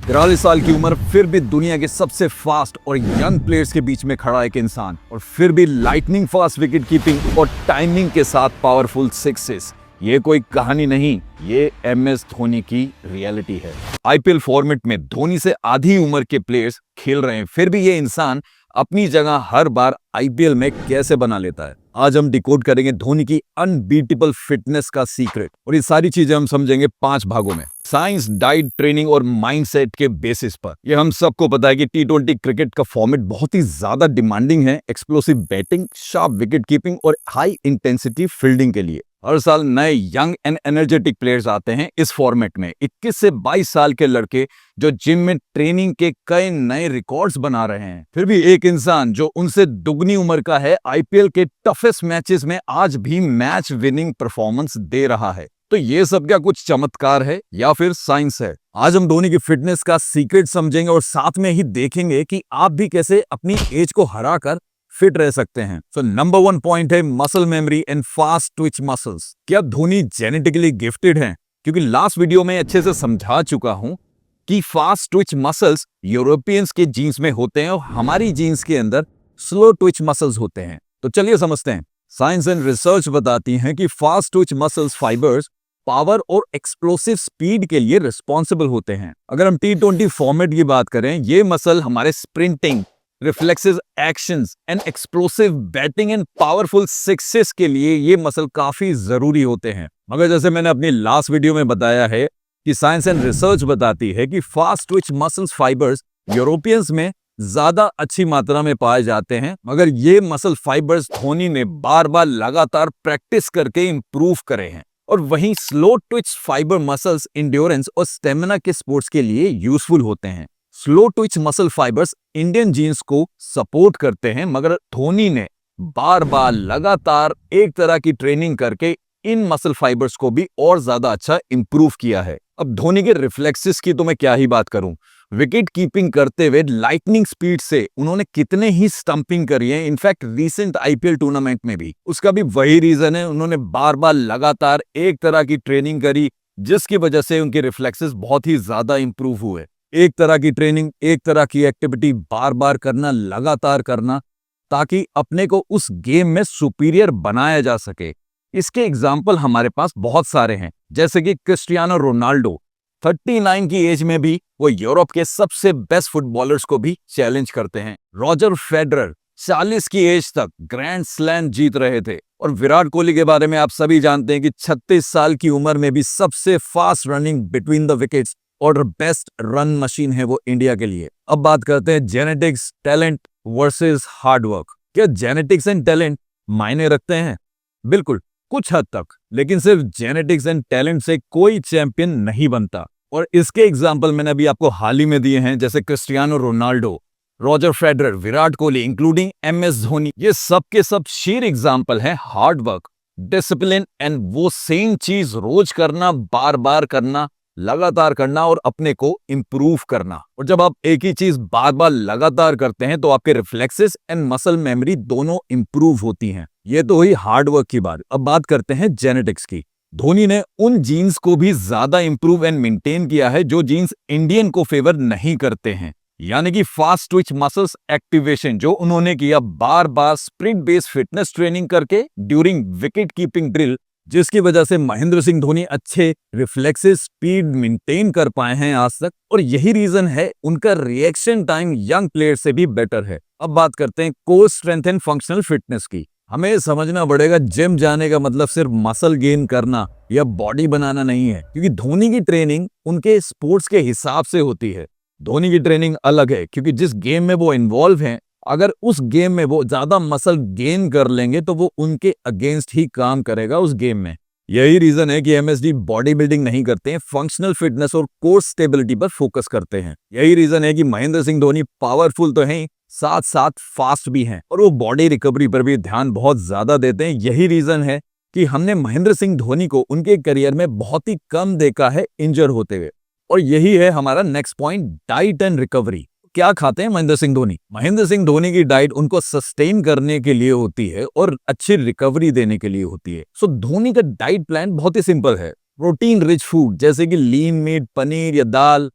43 साल की उम्र, फिर भी दुनिया के सबसे फास्ट और यंग प्लेयर्स के बीच में खड़ा एक इंसान, और फिर भी लाइटनिंग फास्ट विकेट कीपिंग और टाइमिंग के साथ पावरफुल सिक्सेस। ये कोई कहानी नहीं, ये MS धोनी की रियलिटी है। IPL फॉर्मेट में धोनी से आधी उम्र के प्लेयर्स खेल रहे हैं, फिर भी ये इंसान अपनी जगह हर बार IPL में कैसे बना लेता है। आज हम डिकोड करेंगे धोनी की अनबीटेबल फिटनेस का सीक्रेट, और ये सारी चीजें हम समझेंगे 5 भागों में। साइंस, डाइट, ट्रेनिंग और माइंडसेट के बेसिस पर। ये हम सबको पता है कि T20 क्रिकेट का फॉर्मेट बहुत ही ज्यादा डिमांडिंग है, explosive batting, sharp wicket keeping और हाई इंटेंसिटी फील्डिंग के लिए। हर साल नए यंग एंड एनर्जेटिक प्लेयर्स आते हैं इस फॉर्मेट में। 21 से 22 साल के लड़के जो जिम में ट्रेनिंग के कई नए रिकॉर्ड्स बना रहे हैं। फिर भी एक इंसान जो उनसे दुगनी उम्र का है, IPL के टफेस्ट मैचेस में आज भी मैच विनिंग परफॉर्मेंस दे रहा है। तो ये सब क्या कुछ चमत्कार है या फिर साइंस है? आज हम धोनी की फिटनेस का सीक्रेट समझेंगे और साथ में ही देखेंगे कि आप भी कैसे अपनी एज को हराकर फिट रह सकते हैं। सो नंबर 1 पॉइंट है muscle memory and fast Twitch muscles. क्या धोनी जेनेटिकली गिफ्टेड हैं? क्योंकि लास्ट वीडियो में अच्छे से समझा चुका हूं कि फास्ट ट्विच मसल्स यूरोपियंस के जीन्स में होते हैं और हमारी जीन्स के अंदर स्लो ट्विच मसल्स होते हैं। तो चलिए समझते हैं। साइंस एंड रिसर्च बताती हैं कि fast Twitch muscles fibres power और एक्सप्लोसिव स्पीड के लिए रिस्पॉन्सिबल होते हैं। अगर हम T20 फॉर्मेट की बात करें, ये मसल हमारे sprinting, reflexes, actions and explosive batting and powerful sixes के लिए ये मसल काफी जरूरी होते हैं। मगर जैसे मैंने अपनी लास्ट वीडियो में बताया है कि साइंस एंड रिसर्च बताती है कि fast Twitch muscles fibres Europeans में ज्यादा अच्छी मात्रा में पाए जाते हैं, मगर ये मसल फाइबर्स धोनी ने बार बार लगातार प्रैक्टिस करके इंप्रूव करे हैं। और वहीं slow twitch fibre muscles endurance और स्टेमिना के स्पोर्ट्स के लिए यूजफुल होते हैं। Slow twitch muscle fibres Indian genes को सपोर्ट करते हैं, मगर धोनी ने बार बार लगातार एक तरह की ट्रेनिंग करके इन मसल फाइबर्स को भी और ज्यादा अच्छा इंप्रूव किया है। अब धोनी के रिफ्लेक्सेस की तो मैं क्या ही बात करूं। विकेट कीपिंग करते हुए लाइटनिंग स्पीड से उन्होंने कितने ही स्टंपिंग करी है, इनफैक्ट रीसेंट IPL टूर्नामेंट में भी। उसका भी वही रीजन है, उन्होंने बार बार लगातार एक तरह की ट्रेनिंग करी, जिसकी वजह से उनके रिफ्लेक्सेस बहुत ही ज्यादा इंप्रूव हुए। एक तरह की ट्रेनिंग, एक तरह की एक्टिविटी बार बार करना, लगातार करना, ताकि अपने को उस गेम में सुपीरियर बनाया जा सके। इसके एग्जाम्पल हमारे पास बहुत सारे हैं, जैसे कि क्रिस्टियानो रोनाल्डो 39 की एज में भी वो यूरोप के सबसे बेस्ट फुटबॉलर्स को भी चैलेंज करते हैं। रॉजर फेडरर 40 की एज तक ग्रैंड स्लैम जीत रहे थे। और विराट कोहली के बारे में आप सभी जानते हैं कि 36 साल की उम्र में भी सबसे fast running between the wickets और बेस्ट रन मशीन है वो इंडिया के लिए। अब बात करते हैं जेनेटिक्स, टैलेंट वर्सेस हार्डवर्क। क्या जेनेटिक्स एंड टैलेंट मायने रखते हैं? बिल्कुल, कुछ हद तक, लेकिन सिर्फ जेनेटिक्स एंड टैलेंट से कोई चैंपियन नहीं बनता। और इसके एग्जाम्पल मैंने अभी आपको हाल ही में दिए हैं, जैसे Cristiano Ronaldo, Roger Federer, Virat Kohli, including MS Dhoni. ये सब के सब शेर एग्जाम्पल हैं हार्ड वर्क, डिसिप्लिन एंड वो सेम चीज रोज करना, बार बार करना, लगातार करना और अपने को इंप्रूव करना। और जब आप एक ही चीज बार बार लगातार करते हैं तो आपके रिफ्लेक्सेस एंड मसल मेमोरी दोनों इंप्रूव होती हैं। ये तो हुई हार्ड वर्क की बात। अब बात करते हैं जेनेटिक्स की। धोनी ने उन जीन्स को भी ज्यादा इंप्रूव एंड मेंटेन किया है जो जीन्स इंडियन को फेवर नहीं करते हैं, यानी कि फास्ट ट्विच मसल्स एक्टिवेशन जो उन्होंने किया बार बार स्प्रिंट बेस्ड फिटनेस ट्रेनिंग करके ड्यूरिंग विकेट कीपिंग ड्रिल, जिसकी वजह से महेंद्र सिंह धोनी अच्छे रिफ्लेक्सेस, स्पीड मेंटेन कर पाए हैं आज तक। और यही रीजन है उनका रिएक्शन टाइम यंग प्लेयर से भी बेटर है। अब बात करते हैं core strength and functional fitness की। हमें समझना पड़ेगा जिम जाने का मतलब सिर्फ मसल गेन करना या बॉडी बनाना नहीं है, क्योंकि धोनी की ट्रेनिंग उनके स्पोर्ट्स के हिसाब से होती है। धोनी की ट्रेनिंग अलग है, क्योंकि जिस गेम में वो इन्वॉल्व हैं, अगर उस गेम में वो ज्यादा मसल गेन कर लेंगे तो वो उनके अगेंस्ट ही काम करेगा उस गेम में। यही रीजन है कि MSD बॉडी बिल्डिंग नहीं करते हैं, फंक्शनल फिटनेस और कोर स्टेबिलिटी पर फोकस करते हैं। यही रीजन है कि महेंद्र सिंह धोनी पावरफुल तो हैं, साथ साथ फास्ट भी हैं, और वो बॉडी रिकवरी पर भी ध्यान बहुत ज्यादा देते हैं। यही रीजन है कि हमने महेंद्र सिंह धोनी को उनके करियर में बहुत ही कम देखा है इंजर होते हुए। और यही है हमारा next point, diet and recovery. क्या खाते हैं महेंद्र सिंह धोनी? महेंद्र सिंह धोनी की डाइट उनको सस्टेन करने के लिए होती है और अच्छी रिकवरी देने के लिए होती है। सो धोनी का डाइट प्लान बहुत ही सिंपल है। प्रोटीन रिच फूड जैसे कि लीन मीट, पनीर या दाल,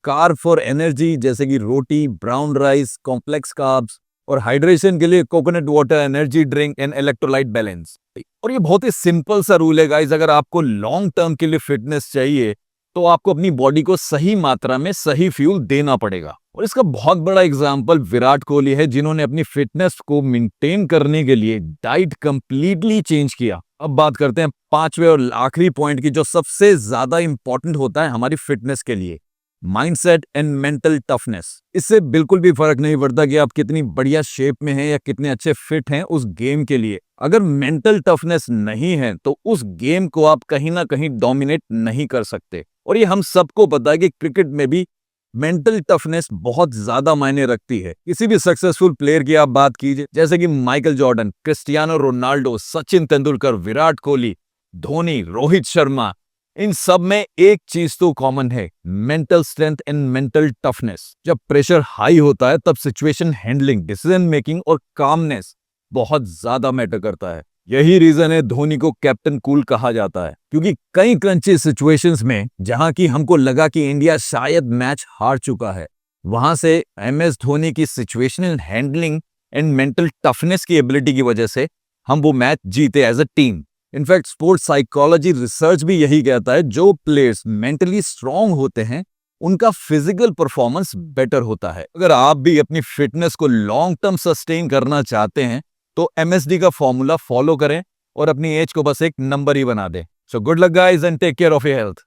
कार्ब फॉर एनर्जी जैसे कि रोटी, ब्राउन राइस, कॉम्प्लेक्स कार्ब्स, और हाइड्रेशन के लिए coconut water, energy drink and electrolyte balance. और ये बहुत ही सिंपल सा रूल है गाइस, अगर आपको लॉन्ग टर्म के लिए फिटनेस चाहिए तो आपको अपनी बॉडी को सही मात्रा में सही फ्यूल देना पड़ेगा। और इसका बहुत बड़ा एग्जांपल विराट कोहली है, जिन्होंने अपनी फिटनेस को मेंटेन करने के लिए डाइट कंप्लीटली चेंज किया। अब बात करते हैं पांचवे और आखिरी पॉइंट की, जो सबसे ज्यादा इंपॉर्टेंट होता है हमारी फिटनेस के लिए, माइंडसेट एंड मेंटल टफनेस। इससे बिल्कुल भी फर्क नहीं पड़ता कि आप कितनी बढ़िया शेप में हैं या कितने अच्छे फिट हैं उस गेम के लिए। अगर मेंटल टफनेस नहीं है तो उस गेम को आप कहीं ना कहीं डोमिनेट नहीं कर सकते। और ये हम सबको पता है कि क्रिकेट में भी मेंटल टफनेस बहुत ज्यादा मायने रखती है। किसी भी सक्सेसफुल प्लेयर की आप बात कीजिए, जैसे कि Michael Jordan, Cristiano Ronaldo, Sachin Tendulkar, Virat Kohli, Dhoni, Rohit Sharma, इन सब में एक चीज तो कॉमन है, mental strength and mental toughness. जब प्रेशर हाई होता है तब सिचुएशन हैंडलिंग, डिसीजन मेकिंग और कामनेस बहुत ज्यादा मैटर करता है। यही रीजन है धोनी को कैप्टन कूल कहा जाता है, क्योंकि कई क्रंची सिचुएशंस में जहां की हमको लगा कि इंडिया शायद मैच हार चुका है, वहां से एमएस धोनी की situational handling and mental toughness की एबिलिटी की वजह से हम वो मैच जीते as a team. In fact sports psychology research भी यही कहता है, जो प्लेयर्स मेंटली स्ट्रांग होते हैं उनका फिजिकल परफॉर्मेंस बेटर होता है। अगर आप भी अपनी फिटनेस को लॉन्ग टर्म सस्टेन करना चाहते हैं तो एमएसडी का फॉर्मूला फॉलो करें और अपनी एज को बस एक नंबर ही बना दें। So good luck guys and take care of your health.